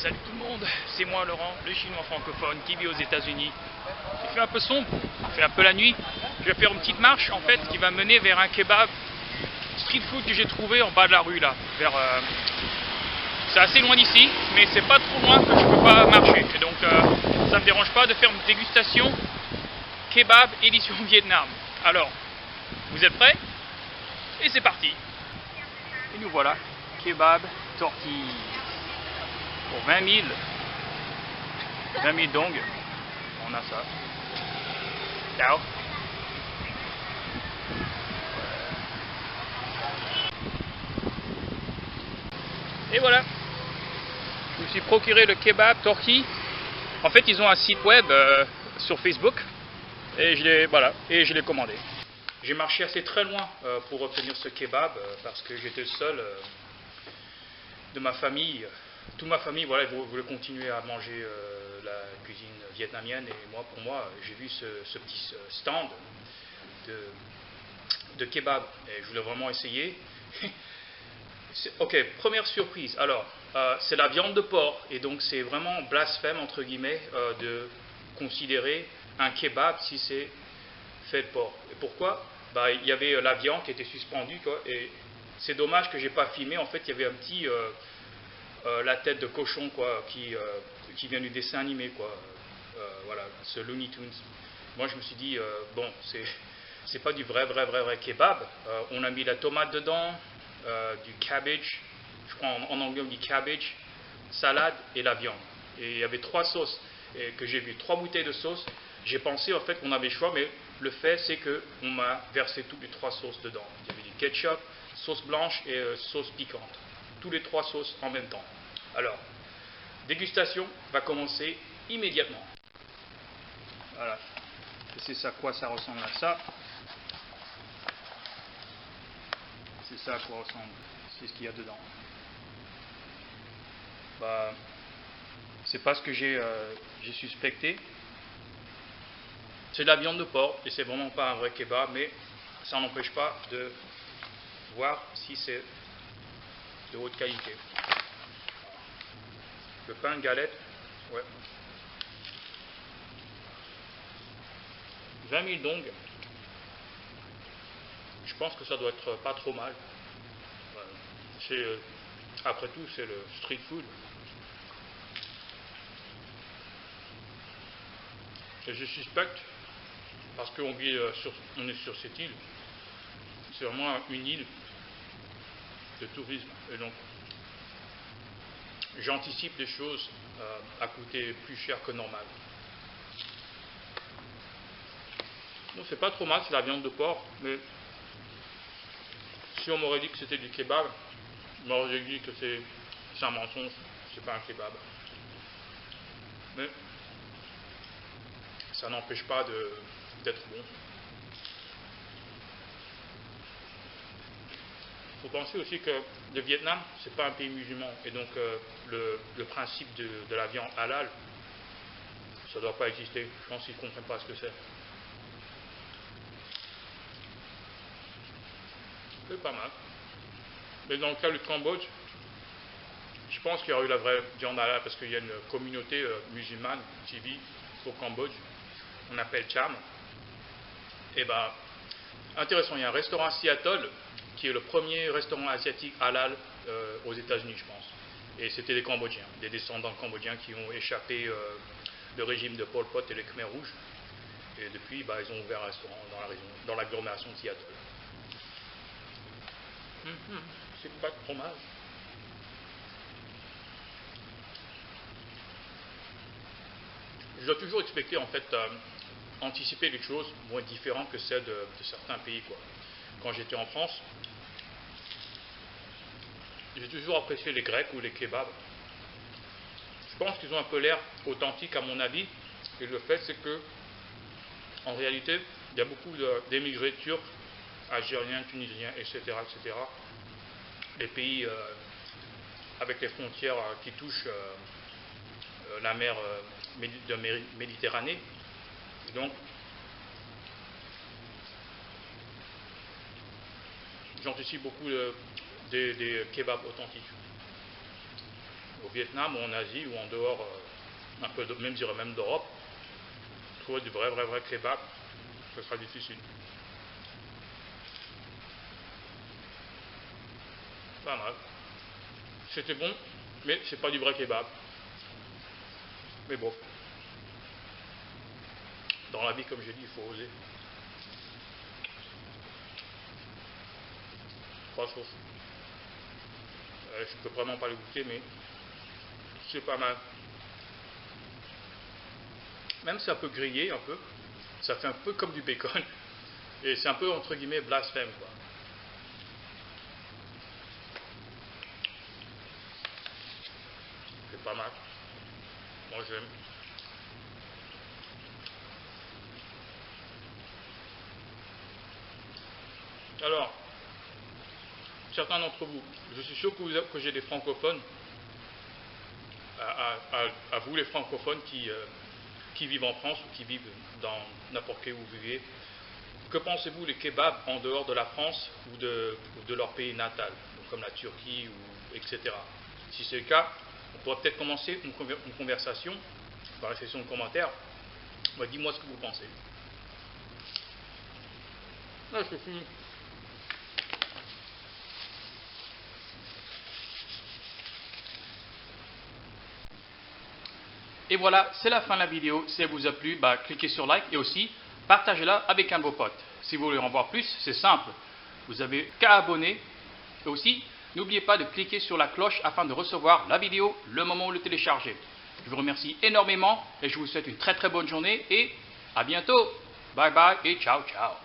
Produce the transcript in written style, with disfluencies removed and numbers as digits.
Salut tout le monde, c'est moi Laurent, le chinois francophone qui vit aux États-Unis. Il fait un peu sombre, il fait un peu la nuit. Je vais faire une petite marche en fait qui va mener vers un kebab street food que j'ai trouvé en bas de la rue là. C'est assez loin d'ici, mais c'est pas trop loin que je peux pas marcher. Et donc ça me dérange pas de faire une dégustation kebab édition Vietnam. Alors, vous êtes prêts? Et c'est parti. Et nous voilà, kebab tortille. Pour 20 000 dong, on a ça. Ciao. Et voilà, je me suis procuré le kebab tortille. En fait, ils ont un site web sur Facebook et je l'ai commandé. J'ai marché assez très loin pour obtenir ce kebab parce que j'étais le seul de ma famille. Toute ma famille voulait continuer à manger la cuisine vietnamienne et pour moi, j'ai vu ce petit stand de kebab et je voulais vraiment essayer. Ok, première surprise. Alors, c'est la viande de porc et donc c'est vraiment blasphème entre guillemets de considérer un kebab si c'est fait de porc. Et pourquoi? Il y avait la viande qui était suspendue quoi, et c'est dommage que j'ai pas filmé. En fait, il y avait un petit la tête de cochon quoi, qui vient du dessin animé quoi. Voilà, ce Looney Tunes. Moi je me suis dit bon c'est pas du vrai kebab. On a mis la tomate dedans, du cabbage, je crois en anglais on dit cabbage, salade et la viande. Et il y avait 3 sauces et que j'ai vu 3 bouteilles de sauce. J'ai pensé en fait qu'on avait le choix, mais le fait c'est que on m'a versé toutes les 3 sauces dedans. Il y avait du ketchup, sauce blanche et sauce piquante. Tous les 3 sauces en même temps. Alors, dégustation va commencer immédiatement. Voilà. C'est ça à quoi ça ressemble à ça. C'est ça à quoi ressemble. C'est ce qu'il y a dedans. C'est pas ce que j'ai suspecté. C'est de la viande de porc et c'est vraiment pas un vrai kebab, mais ça n'empêche pas de voir si c'est de haute qualité. Le pain de galette, ouais. 20 000 dong. Je pense que ça doit être pas trop mal. Après tout, c'est le street food. Et je suspecte, parce qu'on on est sur cette île, c'est vraiment une île de tourisme. Et donc, j'anticipe les choses à coûter plus cher que normal. Non, c'est pas trop mal, c'est la viande de porc, mais si on m'aurait dit que c'était du kebab, on m'aurait dit que c'est un mensonge, c'est pas un kebab. Mais ça n'empêche pas d'être bon. Il faut penser aussi que le Vietnam, c'est pas un pays musulman, et donc le principe de la viande halal, ça ne doit pas exister. Je pense qu'ils ne comprennent pas ce que c'est. C'est pas mal. Mais dans le cas du Cambodge, je pense qu'il y aurait eu la vraie viande halal parce qu'il y a une communauté musulmane qui vit au Cambodge. On appelle Cham. Et intéressant, il y a un restaurant à Seattle qui est le premier restaurant asiatique halal aux États-Unis, je pense. Et c'était des Cambodgiens, des descendants cambodgiens qui ont échappé le régime de Pol Pot et les Khmers rouges. Et depuis, ils ont ouvert un restaurant dans l'agglomération de Seattle. C'est pas trop mal. Je dois toujours expecter, en fait, anticiper les choses vont être différentes que celles de certains pays, quoi. Quand j'étais en France, j'ai toujours apprécié les Grecs ou les kebabs. Je pense qu'ils ont un peu l'air authentiques à mon avis. Et le fait, c'est que, en réalité, il y a beaucoup d'émigrés turcs, algériens, tunisiens, etc., etc. Les pays avec les frontières qui touchent la mer de Méditerranée. Et donc, j'anticipe beaucoup des kebabs authentiques. au Vietnam ou en Asie ou en dehors, un peu, même je dirais même d'Europe, trouver du vrai kebab, ce sera difficile. Pas mal. C'était bon, mais c'est pas du vrai kebab. Mais bon. Dans la vie, comme j'ai dit, il faut oser. 3 sauces. Je peux vraiment pas le goûter, mais c'est pas mal. Même c'est un peu grillé, un peu. Ça fait un peu comme du bacon. Et c'est un peu, entre guillemets, blasphème, quoi. C'est pas mal. Moi, j'aime. Alors, certains d'entre vous, je suis sûr que j'ai des francophones, à vous les francophones qui vivent en France ou qui vivent dans n'importe quel où vous vivez. Que pensez-vous des kebabs en dehors de la France ou de leur pays natal, donc comme la Turquie, etc. Si c'est le cas, on pourrait peut-être commencer une conversation dans la section de commentaires. Dis-moi ce que vous pensez. Là, c'est fini. Et voilà, c'est la fin de la vidéo. Si elle vous a plu, cliquez sur like et aussi partagez-la avec un de vos potes. Si vous voulez en voir plus, c'est simple. Vous avez qu'à abonner. Et aussi, n'oubliez pas de cliquer sur la cloche afin de recevoir la vidéo le moment où le télécharger. Je vous remercie énormément et je vous souhaite une très bonne journée et à bientôt. Bye bye et ciao ciao.